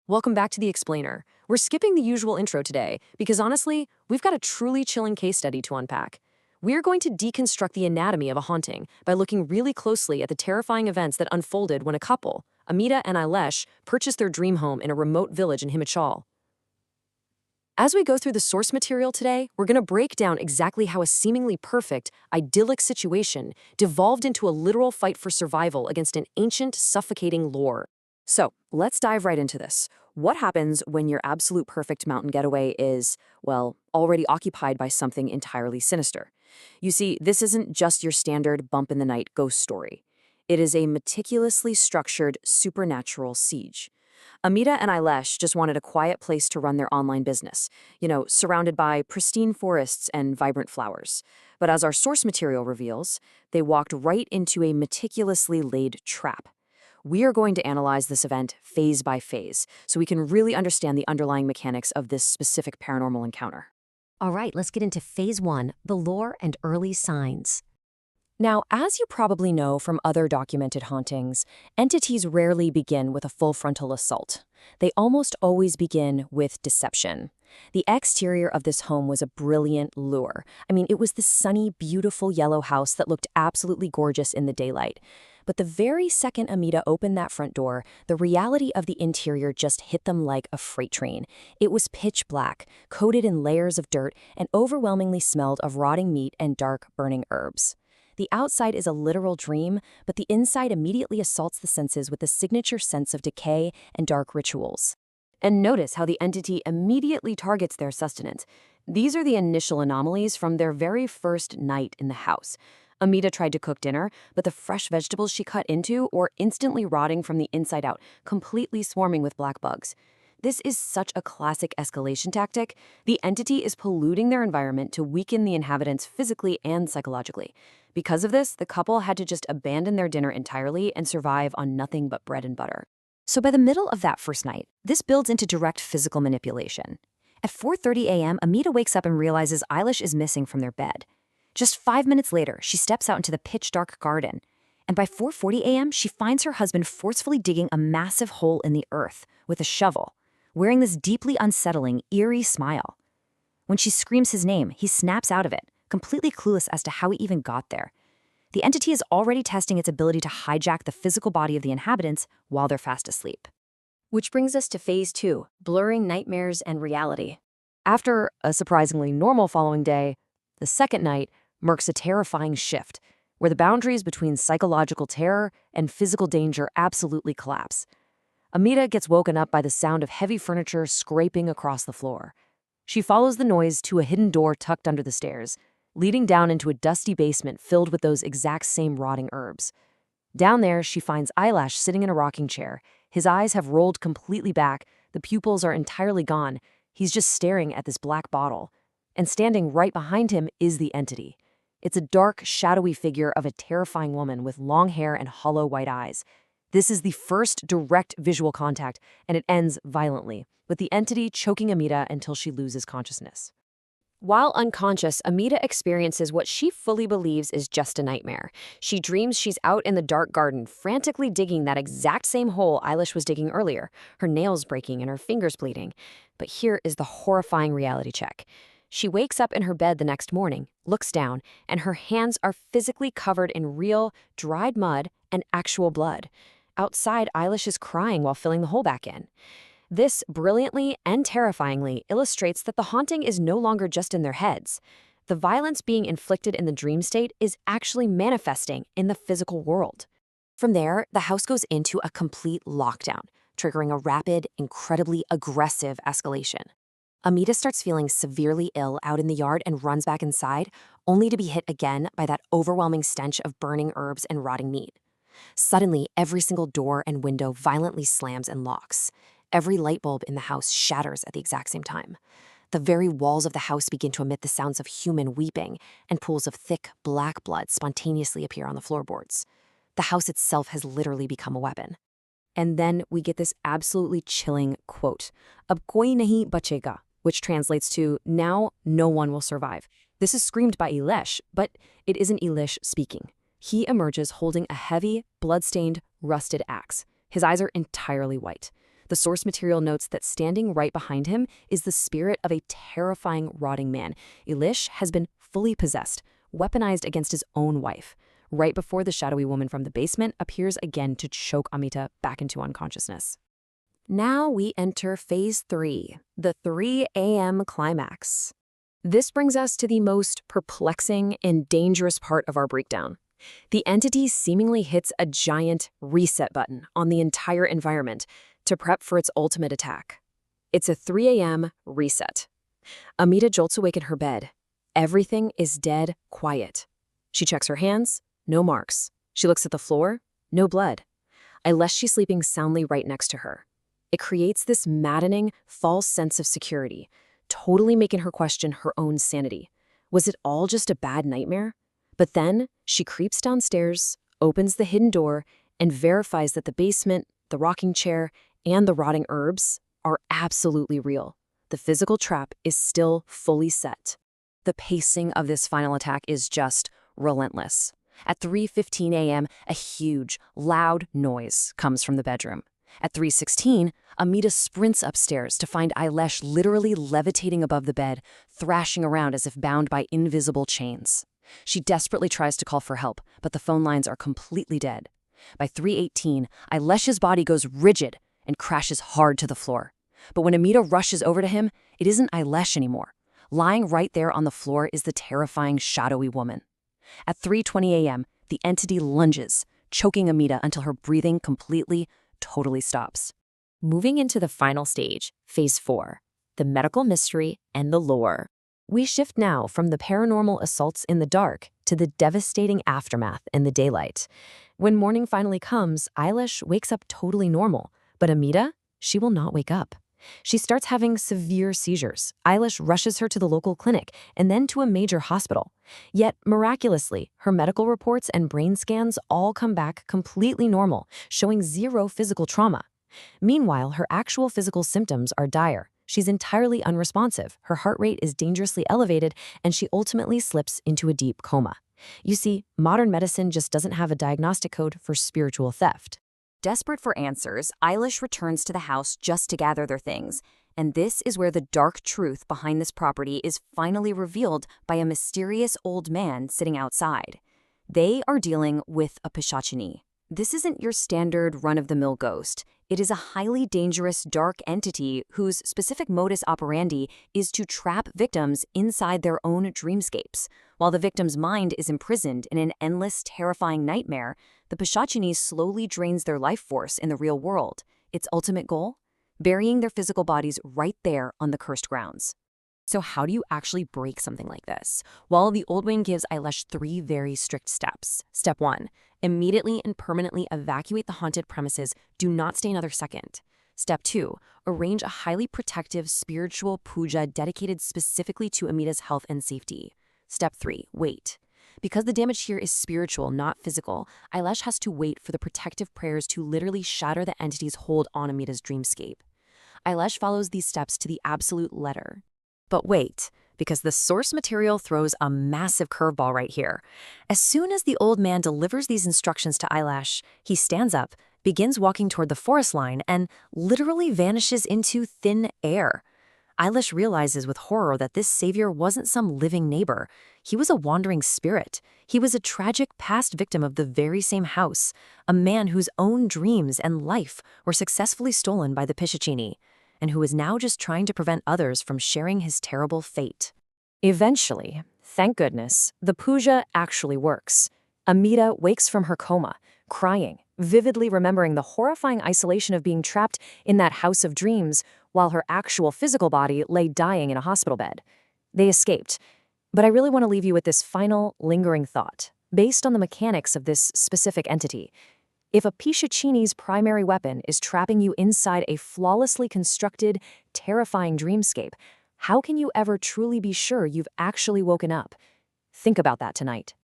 Welcome back to The Explainer. We're skipping the usual intro today because honestly, we've got a truly chilling case study to unpack. We're going to deconstruct the anatomy of a haunting by looking really closely at the terrifying events that unfolded when a couple, Amita and Ailesh, purchased their dream home in a remote village in Himachal. As we go through the source material today, we're going to break down exactly how a seemingly perfect, idyllic situation devolved into a literal fight for survival against an ancient, suffocating lore. So, let's dive right into this. What happens when your absolute perfect mountain getaway is, well, already occupied by something entirely sinister? You see, this isn't just your standard bump in the night ghost story. It is a meticulously structured supernatural siege. Amita and Ailesh just wanted a quiet place to run their online business, surrounded by pristine forests and vibrant flowers. But as our source material reveals, they walked right into a meticulously laid trap. We are going to analyze this event phase by phase so we can really understand the underlying mechanics of this specific paranormal encounter. All right, let's get into phase one, the lore and early signs. Now, as you probably know from other documented hauntings, entities rarely begin with a full frontal assault. They almost always begin with deception. The exterior of this home was a brilliant lure. It was this sunny, beautiful yellow house that looked absolutely gorgeous in the daylight. But the very second Amita opened that front door, the reality of the interior just hit them like a freight train. It was pitch black, coated in layers of dirt, and overwhelmingly smelled of rotting meat and dark, burning herbs. The outside is a literal dream, but the inside immediately assaults the senses with a signature sense of decay and dark rituals. And notice how the entity immediately targets their sustenance. These are the initial anomalies from their very first night in the house. Amita tried to cook dinner, but the fresh vegetables she cut into were instantly rotting from the inside out, completely swarming with black bugs. This is such a classic escalation tactic. The entity is polluting their environment to weaken the inhabitants physically and psychologically. Because of this, the couple had to just abandon their dinner entirely and survive on nothing but bread and butter. So by the middle of that first night, this builds into direct physical manipulation. At 4:30 a.m., Amita wakes up and realizes Ailesh is missing from their bed. Just 5 minutes later, she steps out into the pitch-dark garden. And by 4:40 a.m., she finds her husband forcefully digging a massive hole in the earth with a shovel, wearing this deeply unsettling, eerie smile. When she screams his name, he snaps out of it, completely clueless as to how he even got there. The entity is already testing its ability to hijack the physical body of the inhabitants while they're fast asleep. Which brings us to phase two, blurring nightmares and reality. After a surprisingly normal following day, the second night marks a terrifying shift, where the boundaries between psychological terror and physical danger absolutely collapse. Amita gets woken up by the sound of heavy furniture scraping across the floor. She follows the noise to a hidden door tucked under the stairs, leading down into a dusty basement filled with those exact same rotting herbs. Down there, she finds Ailesh sitting in a rocking chair. His eyes have rolled completely back, the pupils are entirely gone. He's just staring at this black bottle. And standing right behind him is the entity. It's a dark, shadowy figure of a terrifying woman with long hair and hollow white eyes. This is the first direct visual contact, and it ends violently, with the entity choking Amita until she loses consciousness. While unconscious, Amita experiences what she fully believes is just a nightmare. She dreams she's out in the dark garden, frantically digging that exact same hole Ailesh was digging earlier, her nails breaking and her fingers bleeding. But here is the horrifying reality check. She wakes up in her bed the next morning, looks down, and her hands are physically covered in real, dried mud and actual blood. Outside, Ailesh is crying while filling the hole back in. This brilliantly and terrifyingly illustrates that the haunting is no longer just in their heads. The violence being inflicted in the dream state is actually manifesting in the physical world. From there, the house goes into a complete lockdown, triggering a rapid, incredibly aggressive escalation. Amita starts feeling severely ill out in the yard and runs back inside, only to be hit again by that overwhelming stench of burning herbs and rotting meat. Suddenly, every single door and window violently slams and locks. Every light bulb in the house shatters at the exact same time. The very walls of the house begin to emit the sounds of human weeping, and pools of thick, black blood spontaneously appear on the floorboards. The house itself has literally become a weapon. And then we get this absolutely chilling quote, "Ab koi nahi bachega," which translates to, "Now no one will survive." This is screamed by Ailesh, but it isn't Ailesh speaking. He emerges holding a heavy, blood-stained, rusted axe. His eyes are entirely white. The source material notes that standing right behind him is the spirit of a terrifying, rotting man. Eilish has been fully possessed, weaponized against his own wife, right before the shadowy woman from the basement appears again to choke Amita back into unconsciousness. Now we enter Phase 3, the 3 a.m. climax. This brings us to the most perplexing and dangerous part of our breakdown. The entity seemingly hits a giant reset button on the entire environment to prep for its ultimate attack. It's a 3 a.m. reset. Amita jolts awake in her bed. Everything is dead quiet. She checks her hands, no marks. She looks at the floor, no blood. She's sleeping soundly right next to her. It creates this maddening, false sense of security, totally making her question her own sanity. Was it all just a bad nightmare? But then she creeps downstairs, opens the hidden door, and verifies that the basement, the rocking chair, and the rotting herbs are absolutely real. The physical trap is still fully set. The pacing of this final attack is just relentless. At 3:15 a.m., a huge, loud noise comes from the bedroom. At 3:16, Amita sprints upstairs to find Eilish literally levitating above the bed, thrashing around as if bound by invisible chains. She desperately tries to call for help, but the phone lines are completely dead. By 3:18, Eilish's body goes rigid and crashes hard to the floor. But when Amita rushes over to him, it isn't Eilish anymore. Lying right there on the floor is the terrifying, shadowy woman. At 3:20 a.m., the entity lunges, choking Amita until her breathing totally stops. Moving into the final stage, Phase 4, the medical mystery and the lore. We shift now from the paranormal assaults in the dark to the devastating aftermath in the daylight. When morning finally comes, Eilish wakes up totally normal, but Amita, she will not wake up. She starts having severe seizures. Eilish rushes her to the local clinic and then to a major hospital. Yet, miraculously, her medical reports and brain scans all come back completely normal, showing zero physical trauma. Meanwhile, her actual physical symptoms are dire. She's entirely unresponsive, her heart rate is dangerously elevated, and she ultimately slips into a deep coma. You see, modern medicine just doesn't have a diagnostic code for spiritual theft. Desperate for answers, Eilish returns to the house just to gather their things, and this is where the dark truth behind this property is finally revealed by a mysterious old man sitting outside. They are dealing with a Pishachini. This isn't your standard run-of-the-mill ghost. It is a highly dangerous dark entity whose specific modus operandi is to trap victims inside their own dreamscapes. While the victim's mind is imprisoned in an endless, terrifying nightmare, the Pishachini slowly drains their life force in the real world. Its ultimate goal? Burying their physical bodies right there on the cursed grounds. So how do you actually break something like this? Well, the Old Wing gives Eilish 3 very strict steps. Step 1, immediately and permanently evacuate the haunted premises. Do not stay another second. Step 2, arrange a highly protective spiritual puja dedicated specifically to Amita's health and safety. Step 3, wait. Because the damage here is spiritual, not physical, Eilish has to wait for the protective prayers to literally shatter the entity's hold on Amita's dreamscape. Eilish follows these steps to the absolute letter. But wait, because the source material throws a massive curveball right here. As soon as the old man delivers these instructions to Eilish, he stands up, begins walking toward the forest line, and literally vanishes into thin air. Eilish realizes with horror that this savior wasn't some living neighbor. He was a wandering spirit. He was a tragic past victim of the very same house, a man whose own dreams and life were successfully stolen by the Pishachini, and who is now just trying to prevent others from sharing his terrible fate. Eventually, thank goodness, the puja actually works. Amita wakes from her coma, crying, vividly remembering the horrifying isolation of being trapped in that house of dreams while her actual physical body lay dying in a hospital bed. They escaped. But I really want to leave you with this final, lingering thought. Based on the mechanics of this specific entity, if a Pishachini's primary weapon is trapping you inside a flawlessly constructed, terrifying dreamscape, how can you ever truly be sure you've actually woken up? Think about that tonight.